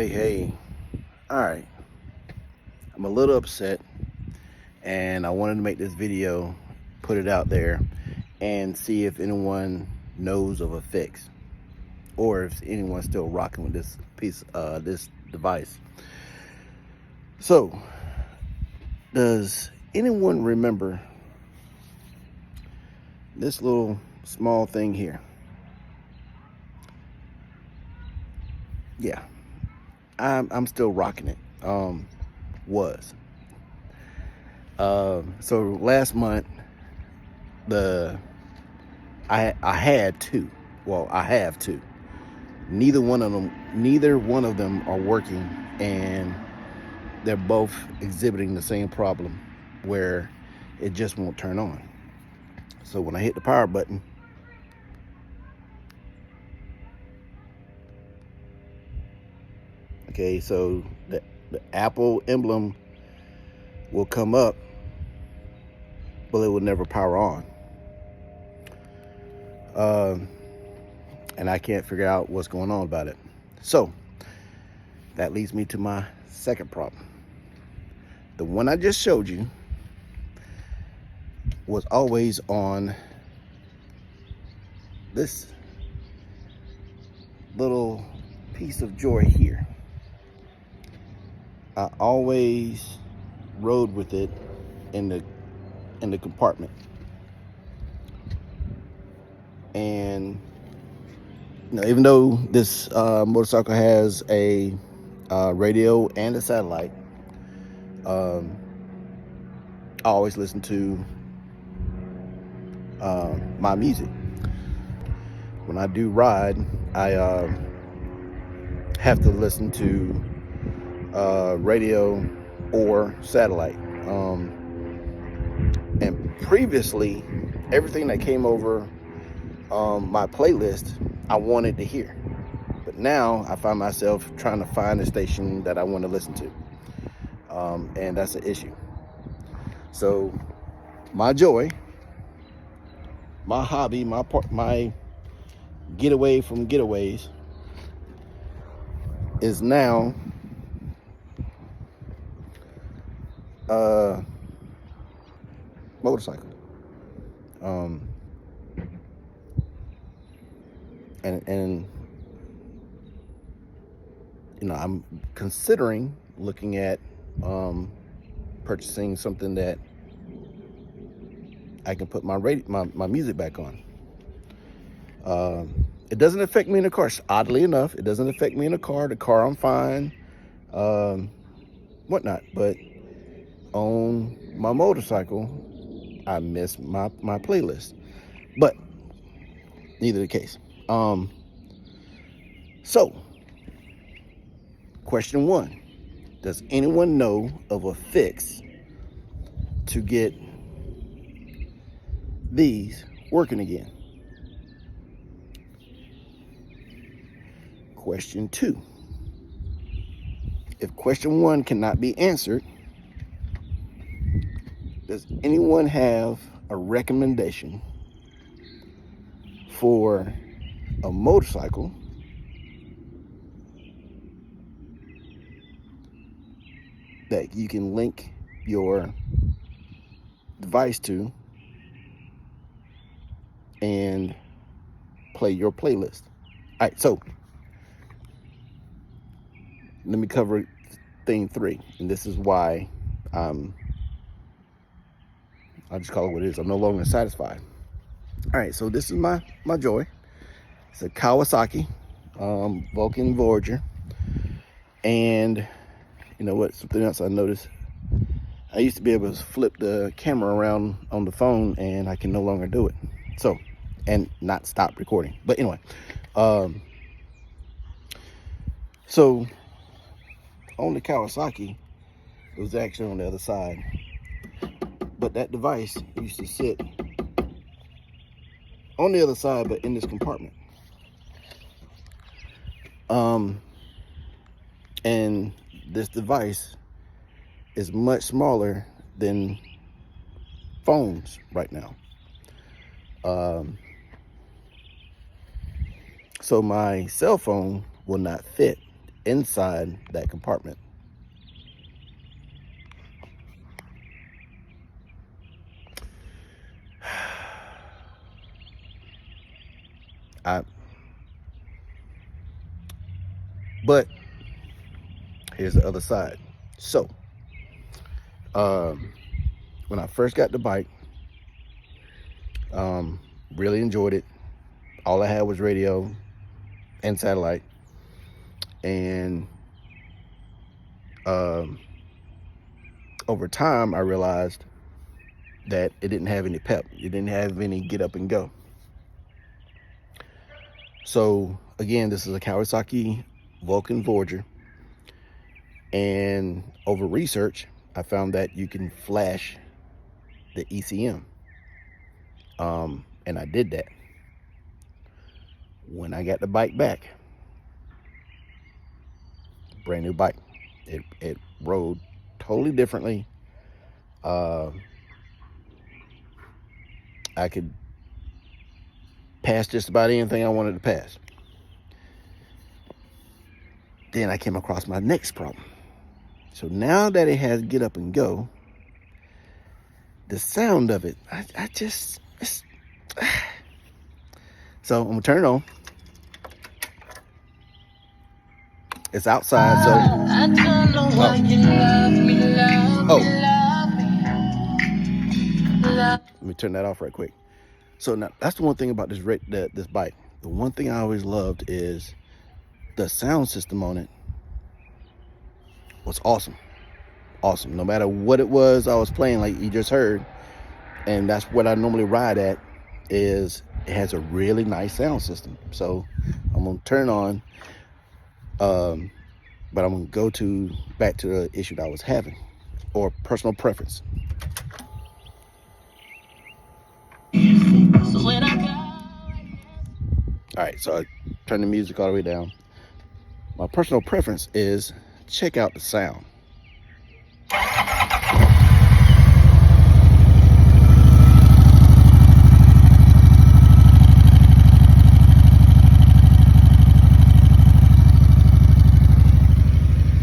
Hey. All right. I'm a little upset, and I wanted to make this video, put it out there, and see if anyone knows of a fix, or if anyone's still rocking with this device. So, does anyone remember this little small thing here? Yeah, I'm still rocking it. Was. So last month, I had two. Well, I have two. Neither one of them are working, and they're both exhibiting the same problem where it just won't turn on. So when I hit the power button, okay, so the Apple emblem will come up, but it will never power on. And I can't figure out what's going on about it. So that leads me to my second problem. The one I just showed you was always on this little piece of joy here. I always rode with it in the compartment, and even though this motorcycle has a radio and a satellite, I always listen to my music. When I do ride, I have to listen to radio or satellite. And previously, everything that came over my playlist, I wanted to hear. But now I find myself trying to find a station that I want to listen to. And that's an issue. So my joy, my hobby, my getaway from getaways is now motorcycle. And I'm considering looking at purchasing something that I can put my music back on. It doesn't affect me in the car. Oddly enough, it doesn't affect me in the car. The car, I'm fine, whatnot. But on my motorcycle, I miss my playlist. But neither the case. So, question one: does anyone know of a fix to get these working again? Question two: if question one cannot be answered, does anyone have a recommendation for a motorcycle that you can link your device to and play your playlist? All right, so let me cover thing three, and this is why I'll just call it what it is. I'm no longer satisfied. All right, so this is my joy. It's a Kawasaki Vulcan Voyager, and you know what? Something else I noticed. I used to be able to flip the camera around on the phone, and I can no longer do it. So, and not stop recording. But anyway, so on the Kawasaki, it was actually on the other side. But that device used to sit on the other side, but in this compartment. And this device is much smaller than phones right now. So my cell phone will not fit inside that compartment. But here's the other side. So, when I first got the bike, really enjoyed it. All I had was radio and satellite, and over time I realized that it didn't have any pep. It didn't have any get up and go. So again, this is a Kawasaki Vulcan Voyager, and over research I found that you can flash the ECM, and I did that. When I got the bike back, brand new bike, it rode totally differently. I could pass just about anything I wanted to pass. Then I came across my next problem. So now that it has get up and go, the sound of it, I just, so I'm gonna turn it on. It's outside, so I don't know why you love me. Let me turn that off right quick. So now that's the one thing about this bike. The one thing I always loved is the sound system on it was awesome. No matter what it was I was playing, like you just heard, and that's what I normally ride at, is it has a really nice sound system. So I'm gonna turn on, but I'm gonna go back to the issue that I was having, or personal preference. All right, so I turn the music all the way down. My personal preference is check out the sound.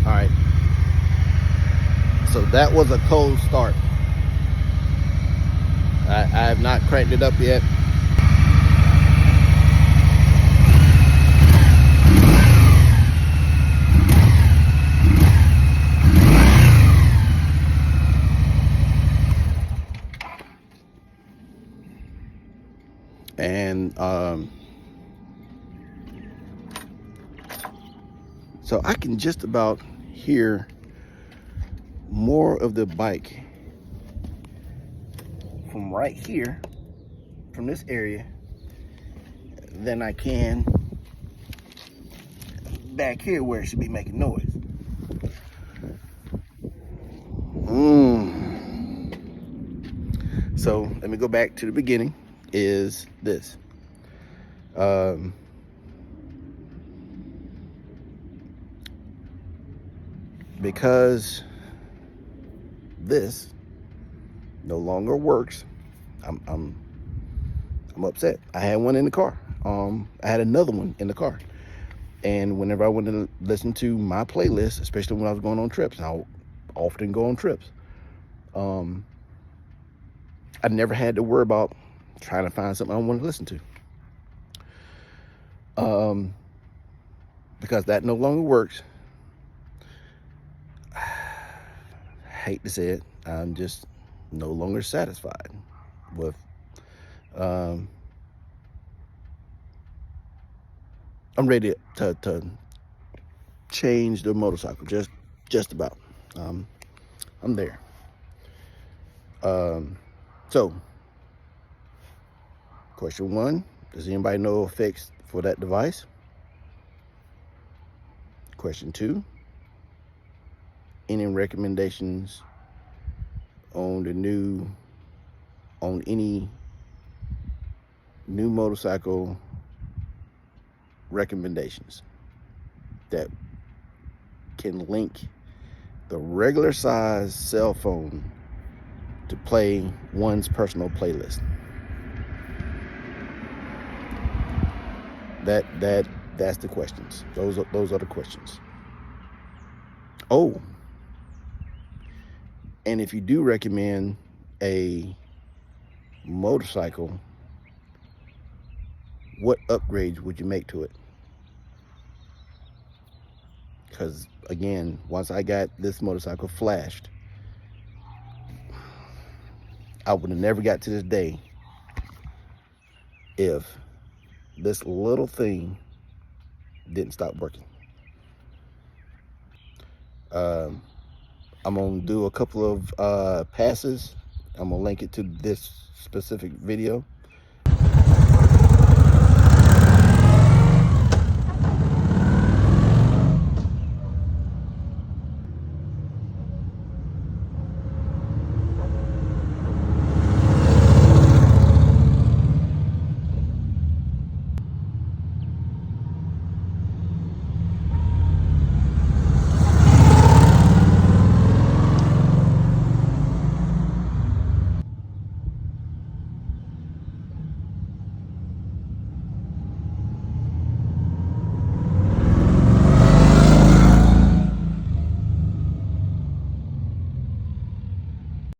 All right, so that was a cold start. I have not cranked it up yet. And so I can just about hear more of the bike from right here, from this area, than I can back here where it should be making noise. So let me go back to the beginning. Is this because this no longer works, I'm upset. I had one in the car. I had another one in the car, and whenever I went to listen to my playlist, especially when I was going on trips, and I often go on trips, I never had to worry about trying to find something I want to listen to, because that no longer works. I hate to say it, I'm just no longer satisfied with I'm ready to change the motorcycle, just about. I'm there. So question one, does anybody know a fix for that device? Question two, any recommendations on any new motorcycle recommendations that can link the regular size cell phone to play one's personal playlist? That's the questions. Those are the questions. Oh, and if you do recommend a motorcycle, what upgrades would you make to it? Because again, once I got this motorcycle flashed, I would have never got to this day if this little thing didn't stop working. I'm gonna do a couple of passes. I'm gonna link it to this specific video